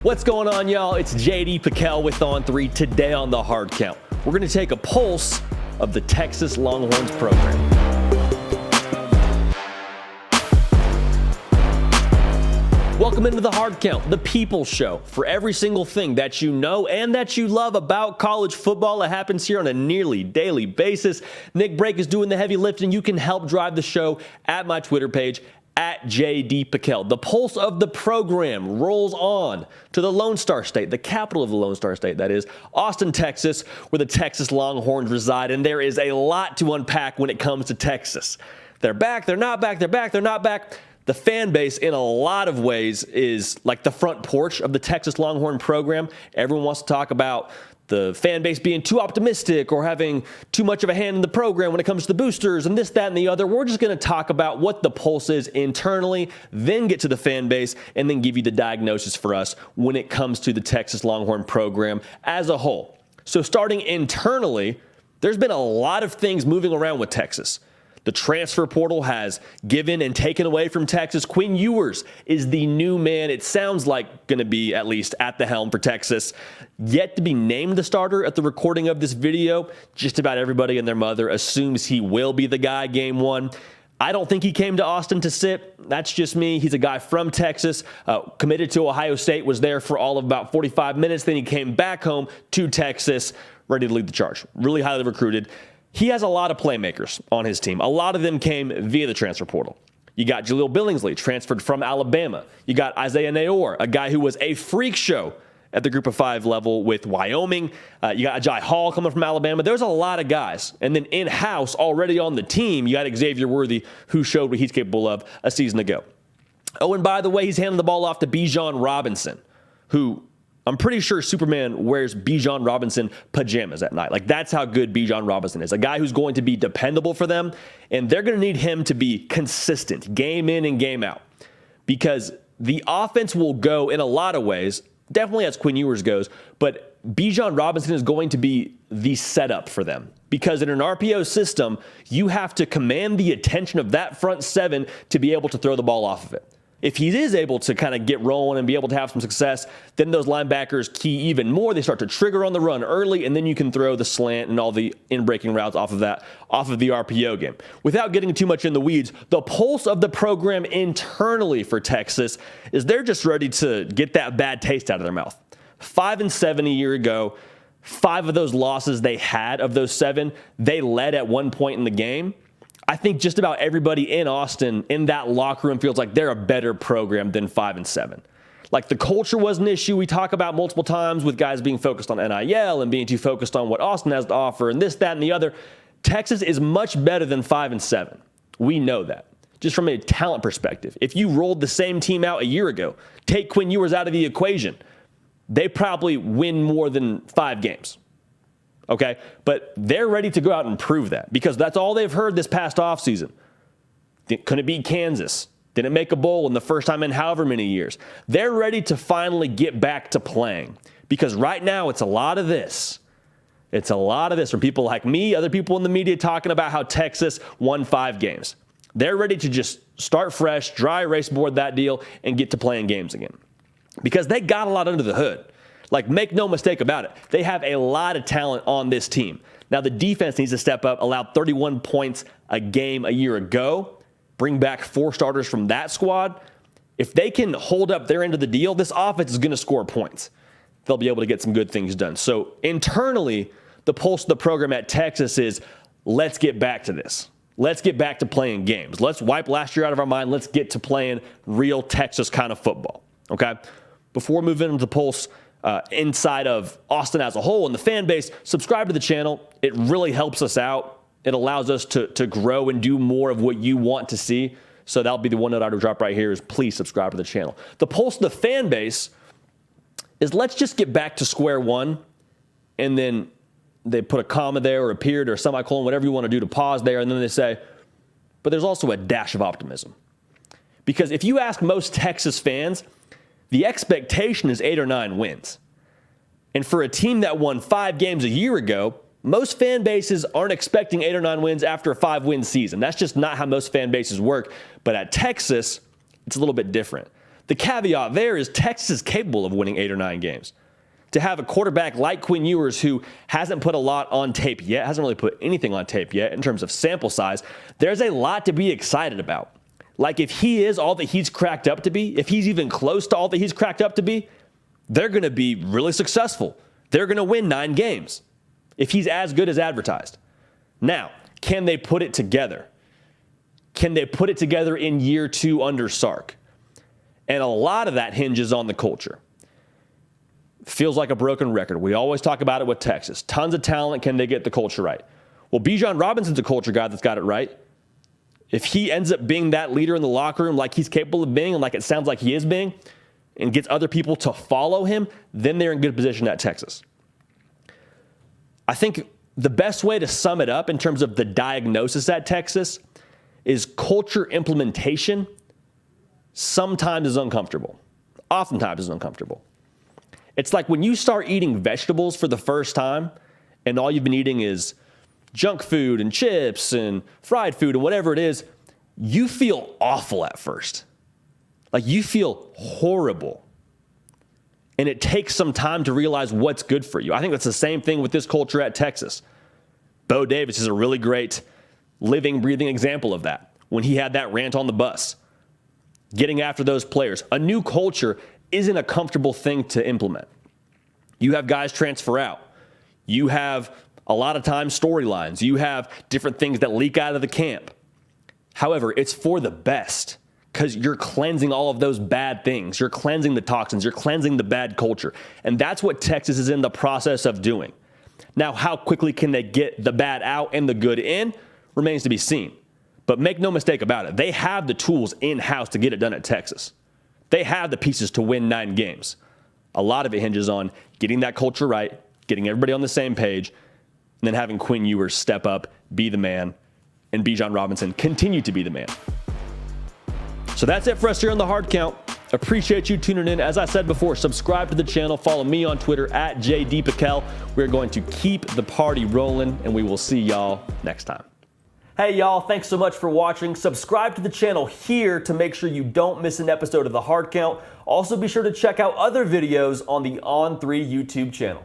What's going on, y'all? It's JD Piquel with On 3. Today on the Hard Count, we're going to take a pulse of the Texas Longhorns program. Welcome into the Hard Count, the People's Show. For every single thing that you know and that you love about college football, it happens here on a nearly daily basis. Nick Brake is doing the heavy lifting. You can help drive the show at my Twitter page, at JD Piquel. The pulse of the program rolls on to the Lone Star State, the capital of the Lone Star State, that is, Austin, Texas, where the Texas Longhorns reside. And there is a lot to unpack when it comes to Texas. They're back, they're not back, they're back, they're not back. The fan base, in a lot of ways, is like the front porch of the Texas Longhorn program. Everyone wants to talk about the fan base being too optimistic or having too much of a hand in the program when it comes to the boosters and this, that, and the other. We're just going to talk about what the pulse is internally, then get to the fan base, and then give you the diagnosis for us when it comes to the Texas Longhorn program as a whole. So starting internally, there's been a lot of things moving around with Texas. The transfer portal has given and taken away from Texas. Quinn Ewers is the new man. It sounds like going to be at least at the helm for Texas. Yet to be named the starter at the recording of this video. Just about everybody and their mother assumes he will be the guy game one. I don't think he came to Austin to sit. That's just me. He's a guy from Texas, committed to Ohio State, was there for all of about 45 minutes. Then he came back home to Texas, ready to lead the charge. Really highly recruited. He has a lot of playmakers on his team. A lot of them came via the transfer portal. You got Jaleel Billingsley, transferred from Alabama. You got Isaiah Nayor, a guy who was a freak show at the Group of Five level with Wyoming. You got Ajay Hall coming from Alabama. There's a lot of guys. And then in-house, already on the team, you got Xavier Worthy, who showed what he's capable of a season ago. Oh, and by the way, he's handing the ball off to Bijan Robinson, who I'm pretty sure Superman wears Bijan Robinson pajamas at night. Like, that's how good Bijan Robinson is. A guy who's going to be dependable for them, and they're going to need him to be consistent, game in and game out, because the offense will go in a lot of ways, definitely as Quinn Ewers goes, but Bijan Robinson is going to be the setup for them, because in an RPO system, you have to command the attention of that front seven to be able to throw the ball off of it. If he is able to kind of get rolling and be able to have some success, then those linebackers key even more. They start to trigger on the run early, and then you can throw the slant and all the in-breaking routes off of the RPO game. Without getting too much in the weeds, the pulse of the program internally for Texas is they're just ready to get that bad taste out of their mouth. 5-7 a year ago, 5 of those losses they had, of those 7, they led at one point in the game. I think just about everybody in Austin in that locker room feels like they're a better program than 5-7. Like, the culture was an issue we talk about multiple times with guys being focused on NIL and being too focused on what Austin has to offer and this, that, and the other. Texas is much better than 5-7. We know that. Just from a talent perspective. If you rolled the same team out a year ago, take Quinn Ewers out of the equation, they probably win more than 5 games. Okay, but they're ready to go out and prove that, because that's all they've heard this past offseason. Couldn't beat Kansas. Didn't make a bowl in the first time in however many years. They're ready to finally get back to playing, because right now it's a lot of this. It's a lot of this from people like me, other people in the media talking about how Texas won 5 games. They're ready to just start fresh, dry erase board that deal, and get to playing games again, because they got a lot under the hood. Like, make no mistake about it. They have a lot of talent on this team. Now, the defense needs to step up, allowed 31 points a game a year ago, bring back 4 starters from that squad. If they can hold up their end of the deal, this offense is going to score points. They'll be able to get some good things done. So internally, the pulse of the program at Texas is, let's get back to this. Let's get back to playing games. Let's wipe last year out of our mind. Let's get to playing real Texas kind of football, okay? Before moving into the pulse, inside of Austin as a whole and the fan base, subscribe to the channel. It really helps us out. It allows us to grow and do more of what you want to see. So that'll be the one note I would drop right here is please subscribe to the channel. The pulse of the fan base is, let's just get back to square one, and then they put a comma there or a period or a semicolon, whatever you want to do to pause there, and then they say, but there's also a dash of optimism. Because if you ask most Texas fans, the expectation is 8 or 9 wins. And for a team that won 5 games a year ago, most fan bases aren't expecting 8 or 9 wins after a 5-win season. That's just not how most fan bases work. But at Texas, it's a little bit different. The caveat there is Texas is capable of winning 8 or 9 games. To have a quarterback like Quinn Ewers, who hasn't put a lot on tape yet, hasn't really put anything on tape yet in terms of sample size, there's a lot to be excited about. Like, if he is all that he's cracked up to be, if he's even close to all that he's cracked up to be, they're going to be really successful. They're going to win 9 games if he's as good as advertised. Now, can they put it together? Can they put it together in year 2 under Sark? And a lot of that hinges on the culture. Feels like a broken record. We always talk about it with Texas. Tons of talent. Can they get the culture right? Well, Bijan Robinson's a culture guy that's got it right. If he ends up being that leader in the locker room like he's capable of being and like it sounds like he is being, and gets other people to follow him, then they're in good position at Texas. I think the best way to sum it up in terms of the diagnosis at Texas is culture implementation sometimes is uncomfortable. Oftentimes is uncomfortable. It's like when you start eating vegetables for the first time and all you've been eating is junk food and chips and fried food and whatever it is, you feel awful at first. Like, you feel horrible. And it takes some time to realize what's good for you. I think that's the same thing with this culture at Texas. Bo Davis is a really great living, breathing example of that. When he had that rant on the bus, getting after those players. A new culture isn't a comfortable thing to implement. You have guys transfer out. You have a lot of times storylines. You have different things that leak out of the camp. However, it's for the best because you're cleansing all of those bad things. You're cleansing the toxins. You're cleansing the bad culture. And that's what Texas is in the process of doing. Now, how quickly can they get the bad out and the good in remains to be seen. But make no mistake about it. They have the tools in-house to get it done at Texas. They have the pieces to win 9 games. A lot of it hinges on getting that culture right, getting everybody on the same page, and then having Quinn Ewers step up, be the man, and Bijan Robinson continue to be the man. So that's it for us here on The Hard Count. Appreciate you tuning in. As I said before, subscribe to the channel. Follow me on Twitter at JDPikel. We're going to keep the party rolling, and we will see y'all next time. Hey y'all, thanks so much for watching. Subscribe to the channel here to make sure you don't miss an episode of The Hard Count. Also be sure to check out other videos on the On3 YouTube channel.